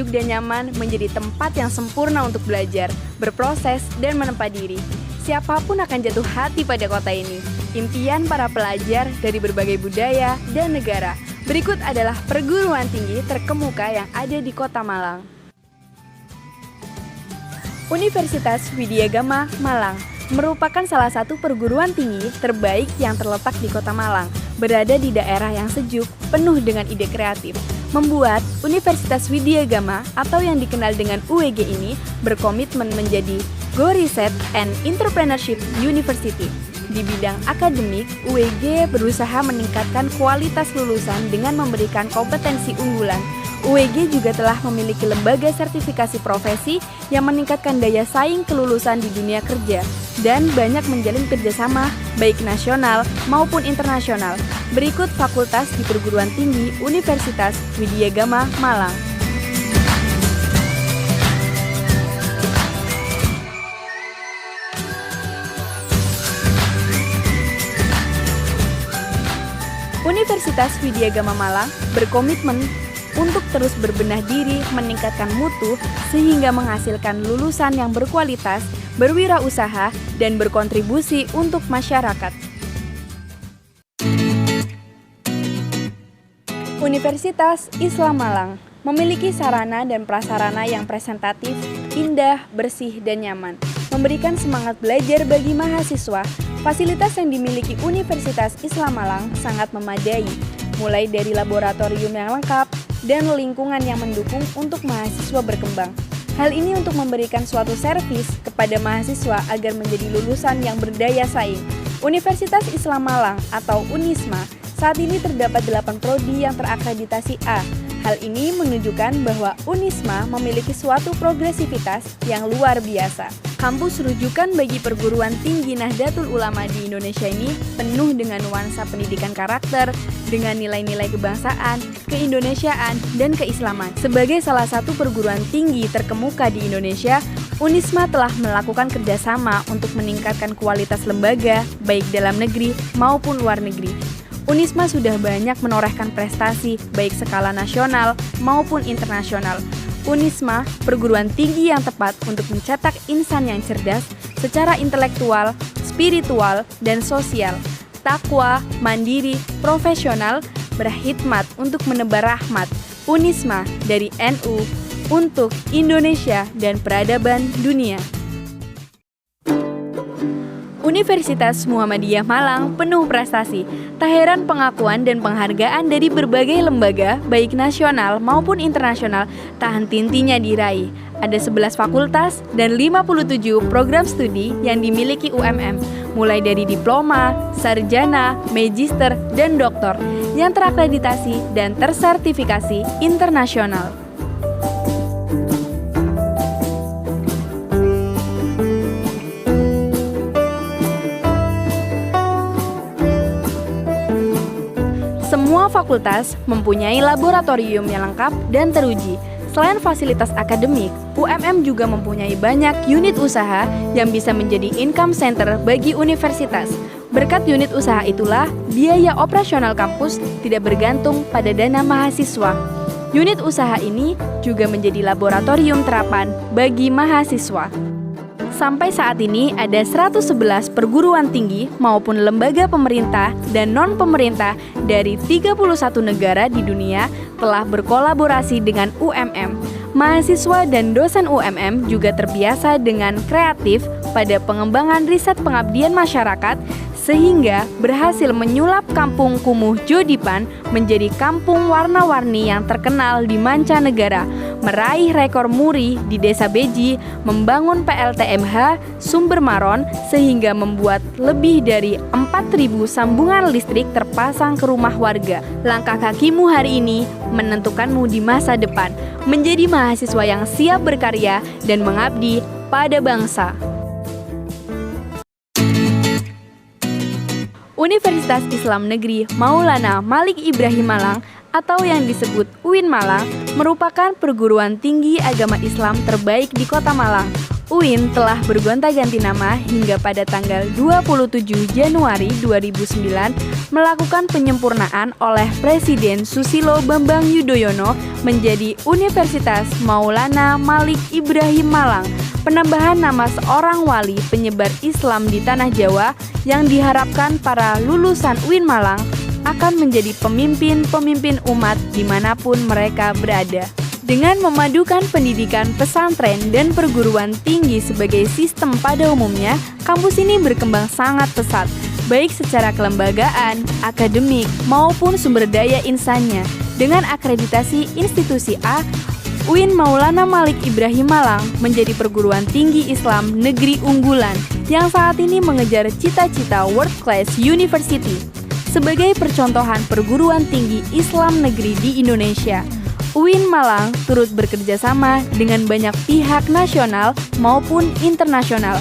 sejuk dan nyaman, menjadi tempat yang sempurna untuk belajar, berproses, dan menempa diri. Siapapun akan jatuh hati pada kota ini. Impian para pelajar dari berbagai budaya dan negara. Berikut adalah perguruan tinggi terkemuka yang ada di Kota Malang. Universitas Widyagama Malang merupakan salah satu perguruan tinggi terbaik yang terletak di Kota Malang, berada di daerah yang sejuk, penuh dengan ide kreatif. Membuat Universitas Widyagama atau yang dikenal dengan UWG ini berkomitmen menjadi Go Research and Entrepreneurship University. Di bidang akademik, UWG berusaha meningkatkan kualitas lulusan dengan memberikan kompetensi unggulan. UWG juga telah memiliki lembaga sertifikasi profesi yang meningkatkan daya saing kelulusan di dunia kerja dan banyak menjalin kerjasama baik nasional maupun internasional. Berikut fakultas di perguruan tinggi Universitas Widyagama Malang. Universitas Widyagama Malang berkomitmen untuk terus berbenah diri, meningkatkan mutu, sehingga menghasilkan lulusan yang berkualitas, berwirausaha, dan berkontribusi untuk masyarakat. Universitas Islam Malang memiliki sarana dan prasarana yang presentatif, indah, bersih, dan nyaman, memberikan semangat belajar bagi mahasiswa. Fasilitas yang dimiliki Universitas Islam Malang sangat memadai, mulai dari laboratorium yang lengkap dan lingkungan yang mendukung untuk mahasiswa berkembang. Hal ini untuk memberikan suatu servis kepada mahasiswa agar menjadi lulusan yang berdaya saing. Universitas Islam Malang atau UNISMA saat ini terdapat 8 prodi yang terakreditasi A. Hal ini menunjukkan bahwa UNISMA memiliki suatu progresivitas yang luar biasa. Kampus rujukan bagi perguruan tinggi Nahdlatul Ulama di Indonesia ini penuh dengan nuansa pendidikan karakter, dengan nilai-nilai kebangsaan, keindonesiaan, dan keislaman. Sebagai salah satu perguruan tinggi terkemuka di Indonesia, UNISMA telah melakukan kerjasama untuk meningkatkan kualitas lembaga, baik dalam negeri maupun luar negeri. UNISMA sudah banyak menorehkan prestasi, baik skala nasional maupun internasional. UNISMA, perguruan tinggi yang tepat untuk mencetak insan yang cerdas secara intelektual, spiritual, dan sosial, takwa, mandiri, profesional, berkhidmat untuk menebar rahmat. UNISMA dari NU untuk Indonesia dan peradaban dunia. Universitas Muhammadiyah Malang penuh prestasi. Tak heran pengakuan dan penghargaan dari berbagai lembaga, baik nasional maupun internasional, tak henti-hentinya diraih. Ada 11 fakultas dan 57 program studi yang dimiliki UMM, mulai dari diploma, sarjana, magister, dan doktor, yang terakreditasi dan tersertifikasi internasional. Semua fakultas mempunyai laboratorium yang lengkap dan teruji. Selain fasilitas akademik, UMM juga mempunyai banyak unit usaha yang bisa menjadi income center bagi universitas. Berkat unit usaha itulah, biaya operasional kampus tidak bergantung pada dana mahasiswa. Unit usaha ini juga menjadi laboratorium terapan bagi mahasiswa. Sampai saat ini ada 111 perguruan tinggi maupun lembaga pemerintah dan non-pemerintah dari 31 negara di dunia telah berkolaborasi dengan UMM. Mahasiswa dan dosen UMM juga terbiasa dengan kreatif pada pengembangan riset pengabdian masyarakat sehingga berhasil menyulap kampung kumuh Jodipan menjadi kampung warna-warni yang terkenal di mancanegara, meraih rekor muri di Desa Beji, membangun PLTMH Sumber Maron sehingga membuat lebih dari 4.000 sambungan listrik terpasang ke rumah warga. Langkah kakimu hari ini menentukanmu di masa depan, menjadi mahasiswa yang siap berkarya dan mengabdi pada bangsa. Universitas Islam Negeri Maulana Malik Ibrahim Malang atau yang disebut UIN Malang merupakan perguruan tinggi agama Islam terbaik di Kota Malang. UIN telah bergonta-ganti nama hingga pada tanggal 27 Januari 2009 melakukan penyempurnaan oleh Presiden Susilo Bambang Yudhoyono menjadi Universitas Maulana Malik Ibrahim Malang. Penambahan nama seorang wali penyebar Islam di Tanah Jawa yang diharapkan para lulusan UIN Malang akan menjadi pemimpin-pemimpin umat dimanapun mereka berada. Dengan memadukan pendidikan pesantren dan perguruan tinggi sebagai sistem pada umumnya, kampus ini berkembang sangat pesat, baik secara kelembagaan, akademik, maupun sumber daya insannya. Dengan akreditasi institusi A, UIN Maulana Malik Ibrahim Malang menjadi perguruan tinggi Islam negeri unggulan yang saat ini mengejar cita-cita World Class University sebagai percontohan perguruan tinggi Islam negeri di Indonesia. UIN Malang turut bekerja sama dengan banyak pihak nasional maupun internasional.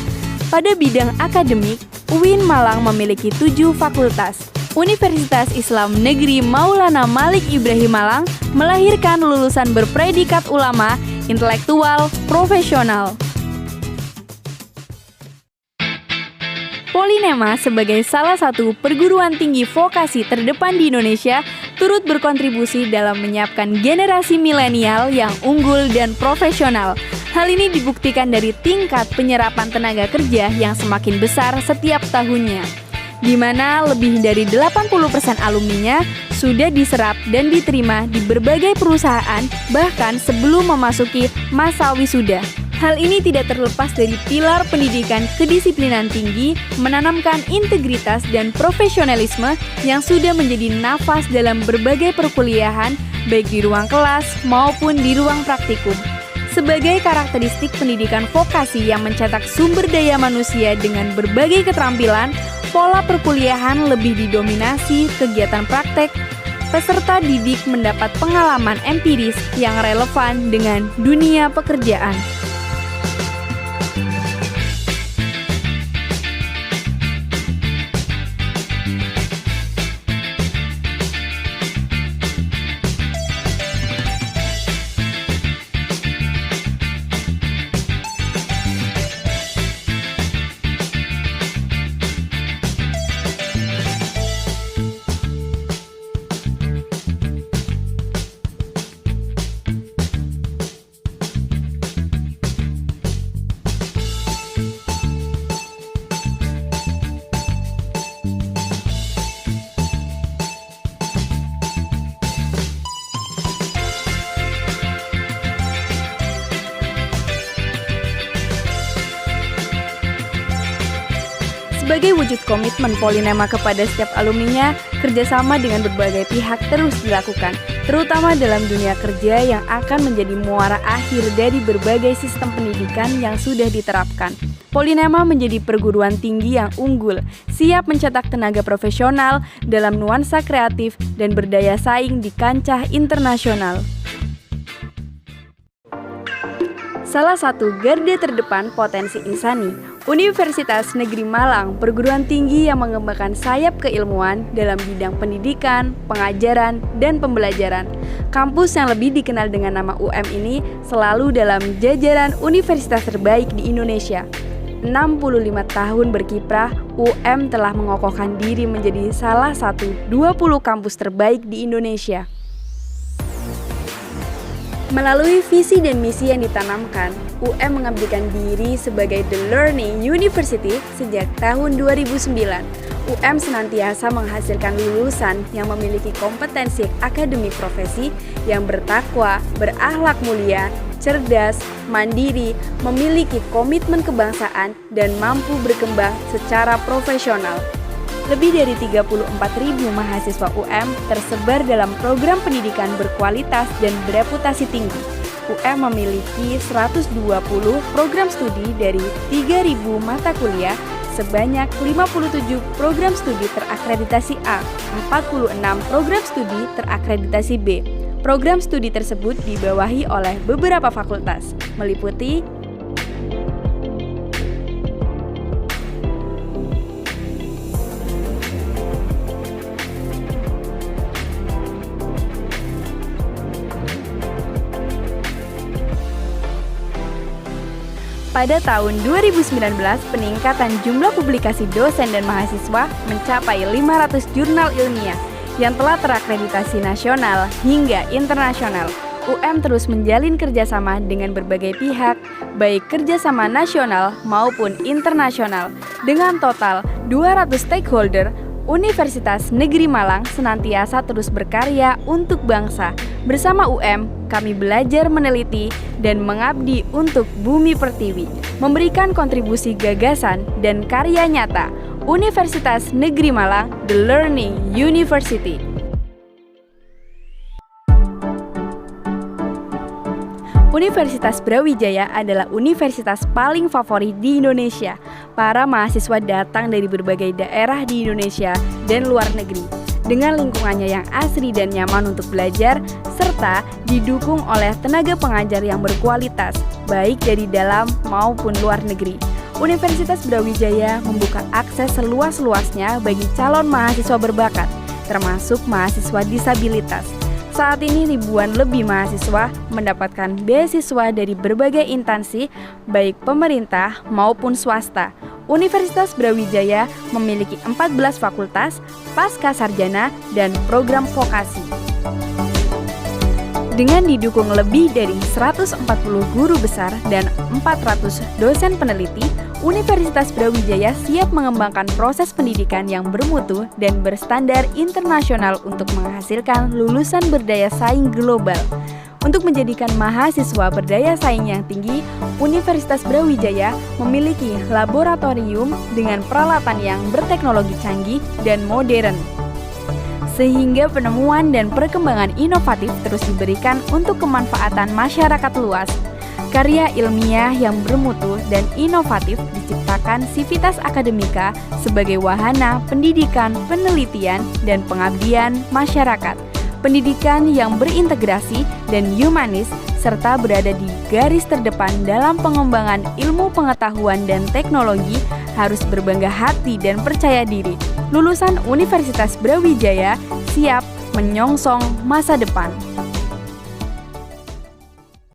Pada bidang akademik, UIN Malang memiliki 7 fakultas. Universitas Islam Negeri Maulana Malik Ibrahim Malang melahirkan lulusan berpredikat ulama, intelektual, profesional. Polinema sebagai salah satu perguruan tinggi vokasi terdepan di Indonesia turut berkontribusi dalam menyiapkan generasi milenial yang unggul dan profesional. Hal ini dibuktikan dari tingkat penyerapan tenaga kerja yang semakin besar setiap tahunnya, di mana lebih dari 80% alumninya sudah diserap dan diterima di berbagai perusahaan bahkan sebelum memasuki masa wisuda. Hal ini tidak terlepas dari pilar pendidikan kedisiplinan tinggi, menanamkan integritas dan profesionalisme yang sudah menjadi nafas dalam berbagai perkuliahan, baik di ruang kelas maupun di ruang praktikum. Sebagai karakteristik pendidikan vokasi yang mencetak sumber daya manusia dengan berbagai keterampilan, pola perkuliahan lebih didominasi kegiatan praktek. Peserta didik mendapat pengalaman empiris yang relevan dengan dunia pekerjaan. Sebagai wujud komitmen Polinema kepada setiap alumninya, kerjasama dengan berbagai pihak terus dilakukan, terutama dalam dunia kerja yang akan menjadi muara akhir dari berbagai sistem pendidikan yang sudah diterapkan. Polinema menjadi perguruan tinggi yang unggul, siap mencetak tenaga profesional dalam nuansa kreatif dan berdaya saing di kancah internasional. Salah satu garda terdepan potensi insani, Universitas Negeri Malang, perguruan tinggi yang mengembangkan sayap keilmuan dalam bidang pendidikan, pengajaran, dan pembelajaran. Kampus yang lebih dikenal dengan nama UM ini selalu dalam jajaran universitas terbaik di Indonesia. 65 tahun berkiprah, UM telah mengokohkan diri menjadi salah satu 20 kampus terbaik di Indonesia. Melalui visi dan misi yang ditanamkan, UM mengabdikan diri sebagai The Learning University sejak tahun 2009. UM senantiasa menghasilkan lulusan yang memiliki kompetensi akademik profesi yang bertakwa, berakhlak mulia, cerdas, mandiri, memiliki komitmen kebangsaan, dan mampu berkembang secara profesional. Lebih dari 34.000 mahasiswa UM tersebar dalam program pendidikan berkualitas dan bereputasi tinggi. UM memiliki 120 program studi dari 3.000 mata kuliah, sebanyak 57 program studi terakreditasi A, 46 program studi terakreditasi B. Program studi tersebut dibawahi oleh beberapa fakultas, meliputi Pada tahun 2019, peningkatan jumlah publikasi dosen dan mahasiswa mencapai 500 jurnal ilmiah yang telah terakreditasi nasional hingga internasional. UM terus menjalin kerjasama dengan berbagai pihak, baik kerjasama nasional maupun internasional. Dengan total 200 stakeholder, Universitas Negeri Malang senantiasa terus berkarya untuk bangsa. Bersama UM, kami belajar meneliti dan mengabdi untuk bumi pertiwi, memberikan kontribusi gagasan dan karya nyata. Universitas Negeri Malang, The Learning University. Universitas Brawijaya adalah universitas paling favorit di Indonesia. Para mahasiswa datang dari berbagai daerah di Indonesia dan luar negeri. Dengan lingkungannya yang asri dan nyaman untuk belajar, serta didukung oleh tenaga pengajar yang berkualitas, baik dari dalam maupun luar negeri. Universitas Brawijaya membuka akses seluas-luasnya bagi calon mahasiswa berbakat, termasuk mahasiswa disabilitas. Saat ini ribuan lebih mahasiswa mendapatkan beasiswa dari berbagai instansi, baik pemerintah maupun swasta. Universitas Brawijaya memiliki 14 fakultas, pasca sarjana, dan program vokasi. Dengan didukung lebih dari 140 guru besar dan 400 dosen peneliti, Universitas Brawijaya siap mengembangkan proses pendidikan yang bermutu dan berstandar internasional untuk menghasilkan lulusan berdaya saing global. Untuk menjadikan mahasiswa berdaya saing yang tinggi, Universitas Brawijaya memiliki laboratorium dengan peralatan yang berteknologi canggih dan modern, sehingga penemuan dan perkembangan inovatif terus diberikan untuk kemanfaatan masyarakat luas. Karya ilmiah yang bermutu dan inovatif diciptakan Sivitas Akademika sebagai wahana pendidikan, penelitian, dan pengabdian masyarakat. Pendidikan yang berintegrasi dan humanis serta berada di garis terdepan dalam pengembangan ilmu pengetahuan dan teknologi harus berbangga hati dan percaya diri. Lulusan Universitas Brawijaya siap menyongsong masa depan.